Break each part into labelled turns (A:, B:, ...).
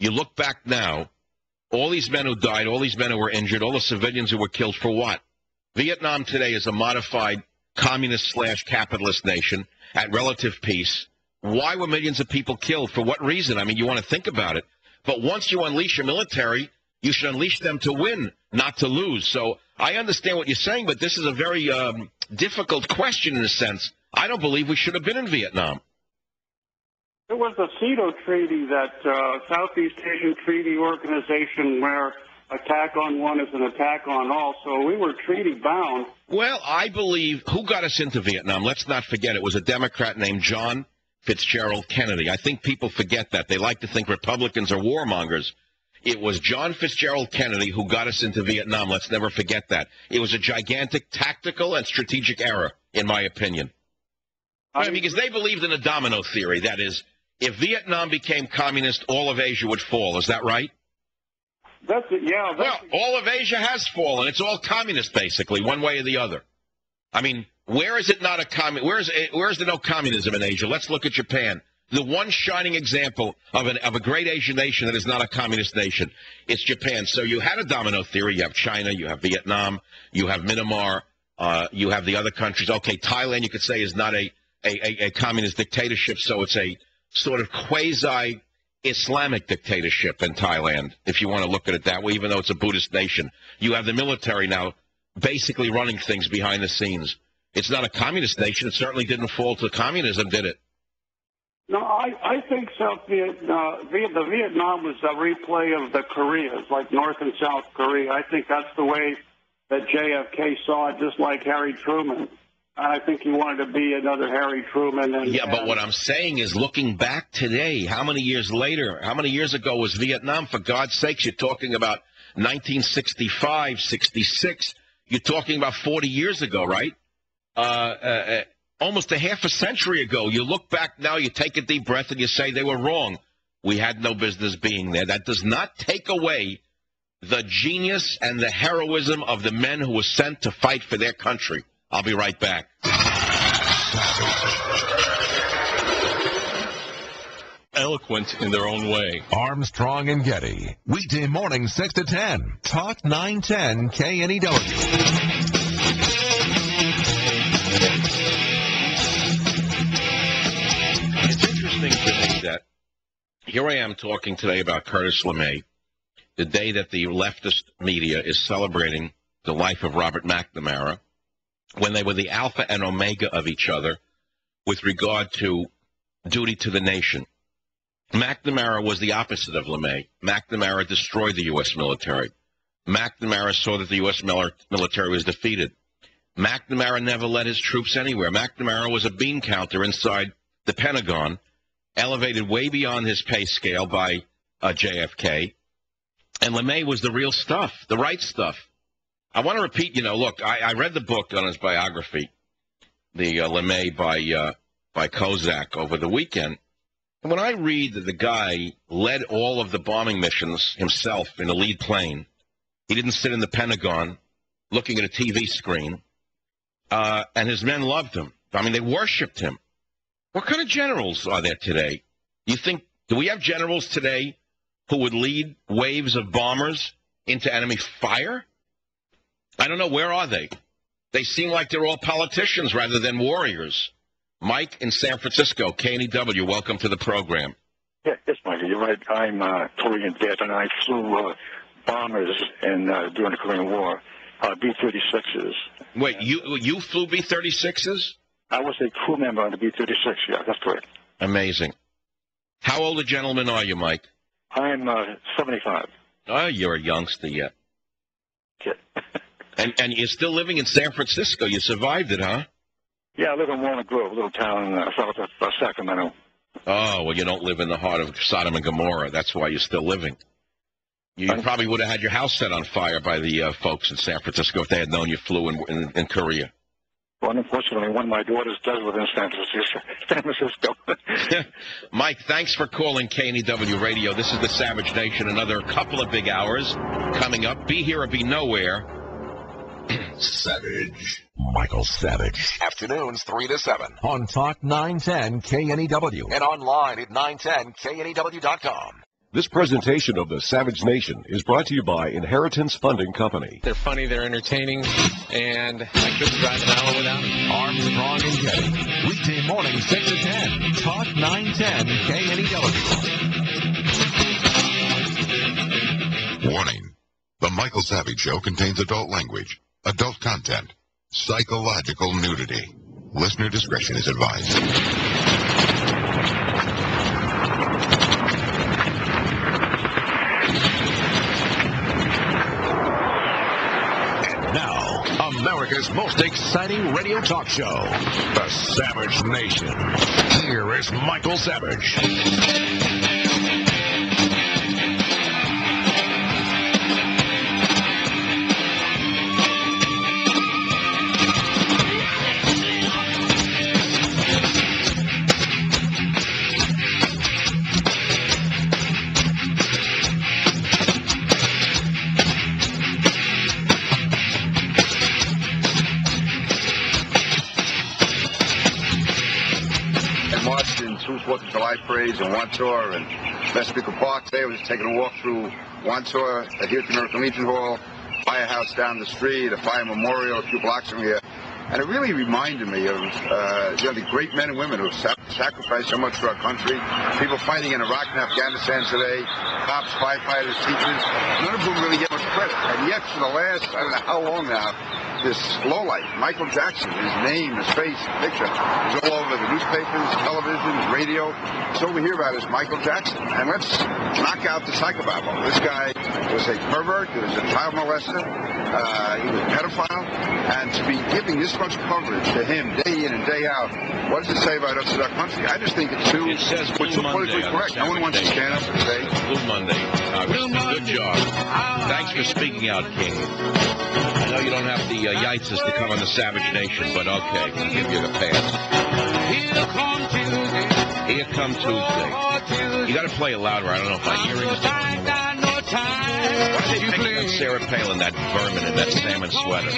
A: You look back now, all these men who died, all these men who were injured, all the civilians who were killed for what? Vietnam today is a modified communist/capitalist nation at relative peace. Why were millions of people killed? For what reason? I mean, you want to think about it. But once you unleash your military, you should unleash them to win, not to lose. So I understand what you're saying, but this is a very difficult question in a sense. I don't believe we should have been in Vietnam.
B: It was the CETO Treaty, that Southeast Asian Treaty Organization, where attack on one is an attack on all. So we were treaty bound.
A: Well, I believe who got us into Vietnam, let's not forget, it was a Democrat named John Fitzgerald Kennedy. I think people forget that. They like to think Republicans are warmongers. It was John Fitzgerald Kennedy who got us into Vietnam. Let's never forget that. It was a gigantic tactical and strategic error, in my opinion. Because they believed in a domino theory. That is, if Vietnam became communist, all of Asia would fall. Is that right?
B: That's it, yeah.
A: Well, all of Asia has fallen. It's all communist, basically, one way or the other. I mean, where is it not a where is there no communism in Asia? Let's look at Japan. The one shining example of a great Asian nation that is not a communist nation, it's Japan. So you had a domino theory. You have China, you have Vietnam, you have Myanmar, you have the other countries. Okay, Thailand, you could say, is not a communist dictatorship, so it's a sort of quasi-Islamic dictatorship in Thailand, if you want to look at it that way, even though it's a Buddhist nation. You have the military now basically running things behind the scenes. It's not a communist nation. It certainly didn't fall to communism, did it?
B: No, I think the Vietnam was a replay of the Koreas, like North and South Korea. I think that's the way that JFK saw it, just like Harry Truman. I think he wanted to be another Harry Truman.
A: But what I'm saying is, looking back today, how many years later, how many years ago was Vietnam? For God's sakes, you're talking about 1965, 66. You're talking about 40 years ago, right? Almost a half a century ago. You look back now, you take a deep breath, and you say they were wrong. We had no business being there. That does not take away the genius and the heroism of the men who were sent to fight for their country. I'll be right back.
C: Eloquent in their own way.
D: Armstrong and Getty. Weekday morning, 6 to 10. Talk 910 KNEW.
A: It's interesting to me that here I am talking today about Curtis LeMay, the day that the leftist media is celebrating the life of Robert McNamara, when they were the alpha and omega of each other with regard to duty to the nation. McNamara was the opposite of LeMay. McNamara destroyed the U.S. military. McNamara saw that the U.S. military was defeated. McNamara never led his troops anywhere. McNamara was a bean counter inside the Pentagon, elevated way beyond his pay scale by JFK. And LeMay was the real stuff, the right stuff. I want to repeat, look, I read the book on his biography, the LeMay by Kozak over the weekend. And when I read that the guy led all of the bombing missions himself in a lead plane, he didn't sit in the Pentagon looking at a TV screen, and his men loved him. I mean, they worshipped him. What kind of generals are there today? Do we have generals today who would lead waves of bombers into enemy fire? I don't know. Where are they? They seem like they're all politicians rather than warriors. Mike in San Francisco, KNEW, welcome to the program.
E: Yes, Michael, you're right. I'm Korean vet, and I flew bombers during the Korean War, B-36s.
A: Wait, you flew B-36s?
E: I was a crew member on the B-36, yeah, that's correct.
A: Amazing. How old a gentleman are you, Mike?
E: I'm 75.
A: Oh, you're a youngster yet.
E: Yeah.
A: And you're still living in San Francisco. You survived it, huh?
E: Yeah, I live in Walnut Grove, a little town south of Sacramento.
A: Oh, well, you don't live in the heart of Sodom and Gomorrah. That's why you're still living. You probably would have had your house set on fire by the folks in San Francisco if they had known you flew in Korea.
E: Well, unfortunately, one of my daughters does live in San Francisco.
A: Mike, thanks for calling KNEW Radio. This is the Savage Nation. Another couple of big hours coming up. Be here or be nowhere.
D: Savage. Michael Savage. Afternoons 3 to 7 on Talk 910 KNEW and online at 910KNEW.com.
F: This presentation of The Savage Nation is brought to you by Inheritance Funding Company.
C: They're funny, they're entertaining, and I couldn't drive an hour without them.
D: Armstrong and Getty. Weekday morning, 6 to 10. Talk 910 KNEW. Warning. The Michael Savage Show contains adult language, adult content, psychological nudity. Listener discretion is advised. America's most exciting radio talk show, The Savage Nation. Here is Michael Savage.
G: July parades in Wantor and Vespico Park. Today I was taking a walk through Wantor, here to American Legion Hall, firehouse down the street, a fire memorial a few blocks from here. And it really reminded me of the great men and women who have sacrificed so much for our country. People fighting in Iraq and Afghanistan today, cops, firefighters, teachers, none of whom really get much credit. And yet for the last, I don't know how long now, this lowlife, Michael Jackson, his name, his face, picture, is all over the newspapers, television, radio. So all we hear about is Michael Jackson. And let's knock out the psychobabble. This guy was a pervert, he was a child molester, he was a pedophile, and to be giving this much coverage to him day in and day out, what does it say about us as our country? I just think it's too politically correct. No one wants to stand up and say.
A: Blue Monday. Good job. Thanks for speaking out, King. I know you don't have the yitzes to come on the Savage Nation, but okay, we'll give you the pass. Here come Tuesday. You got to play it louder. I don't know if my hearing is different. Why are they picking on Sarah Palin, that vermin in that salmon sweater?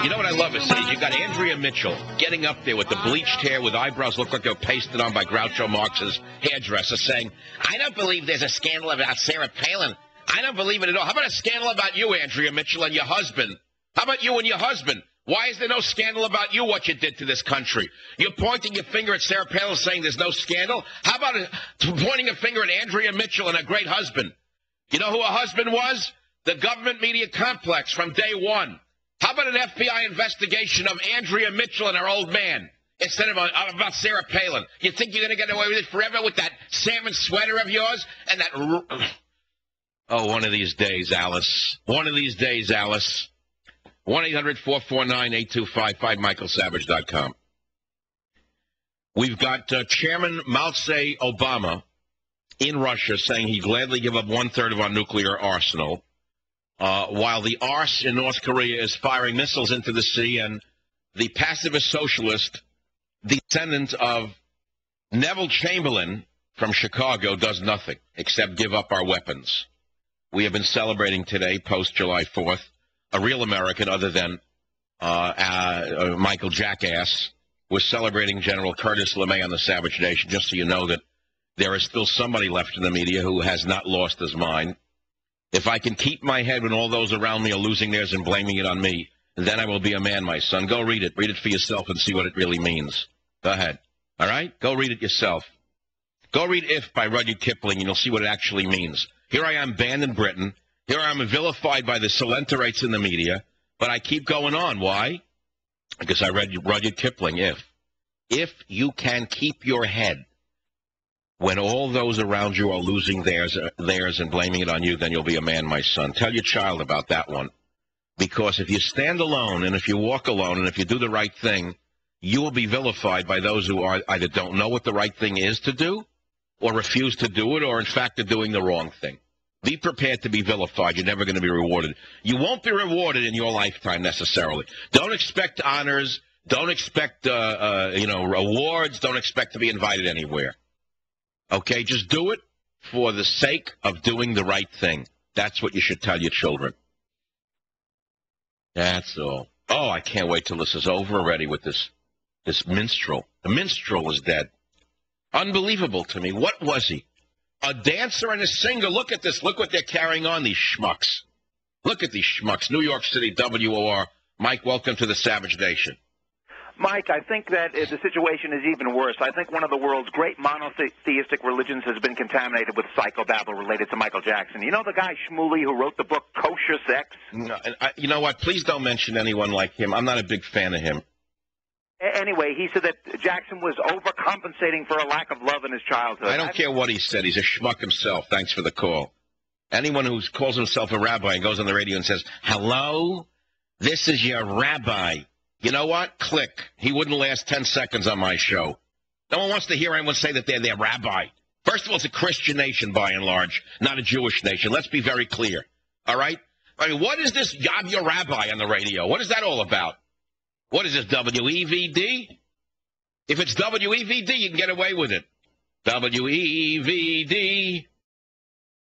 A: You know what I love is you got Andrea Mitchell getting up there with the bleached hair with eyebrows look like they're pasted on by Groucho Marx's hairdresser saying, I don't believe there's a scandal about Sarah Palin. I don't believe it at all. How about a scandal about you, Andrea Mitchell, and your husband? How about you and your husband? Why is there no scandal about you, what you did to this country? You're pointing your finger at Sarah Palin saying there's no scandal? How about pointing a finger at Andrea Mitchell and her great husband? You know who her husband was? The government media complex from day one. How about an FBI investigation of Andrea Mitchell and her old man instead of about Sarah Palin? You think you're going to get away with it forever with that salmon sweater of yours and that... Oh, one of these days, Alice. One of these days, Alice. 1-800-449-8255, michaelsavage.com. We've got Chairman Mao Zedong in Russia saying he'd gladly give up one-third of our nuclear arsenal, while the arse in North Korea is firing missiles into the sea, and the pacifist socialist descendant of Neville Chamberlain from Chicago does nothing except give up our weapons. We have been celebrating today, post-July 4th, a real American other than Michael Jackass was celebrating General Curtis LeMay on the Savage Nation, just so you know that there is still somebody left in the media who has not lost his mind. If I can keep my head when all those around me are losing theirs and blaming it on me, then I will be a man, my son. Go read it. Read it for yourself and see what it really means. Go ahead. All right? Go read it yourself. Go read If by Rudyard Kipling, and you'll see what it actually means. Here I am banned in Britain. Here I am vilified by the Silenterates in the media, but I keep going on. Why? Because I read Rudyard Kipling, If you can keep your head when all those around you are losing theirs and blaming it on you, then you'll be a man, my son. Tell your child about that one. Because if you stand alone and if you walk alone and if you do the right thing, you will be vilified by those who either don't know what the right thing is to do or refuse to do it or, in fact, are doing the wrong thing. Be prepared to be vilified. You're never going to be rewarded. You won't be rewarded in your lifetime necessarily. Don't expect honors. Don't expect, awards. Don't expect to be invited anywhere. Okay, just do it for the sake of doing the right thing. That's what you should tell your children. That's all. Oh, I can't wait till this is over already with this minstrel. The minstrel is dead. Unbelievable to me. What was he? A dancer and a singer. Look at this. Look what they're carrying on, these schmucks. Look at these schmucks. New York City, WOR. Mike, welcome to the Savage Nation.
H: Mike, I think that the situation is even worse. I think one of the world's great monotheistic religions has been contaminated with psychobabble related to Michael Jackson. You know the guy Shmuley who wrote the book Kosher Sex?
A: No, you know what? Please don't mention anyone like him. I'm not a big fan of him.
H: Anyway, he said that Jackson was overcompensating for a lack of love in his childhood.
A: I don't care what he said. He's a schmuck himself. Thanks for the call. Anyone who calls himself a rabbi and goes on the radio and says, hello, this is your rabbi. You know what? Click. He wouldn't last 10 seconds on my show. No one wants to hear anyone say that they're their rabbi. First of all, it's a Christian nation by and large, not a Jewish nation. Let's be very clear. All right? I mean, what is this Yab your rabbi on the radio? What is that all about? What is this, WEVD? If it's WEVD, you can get away with it. WEVD.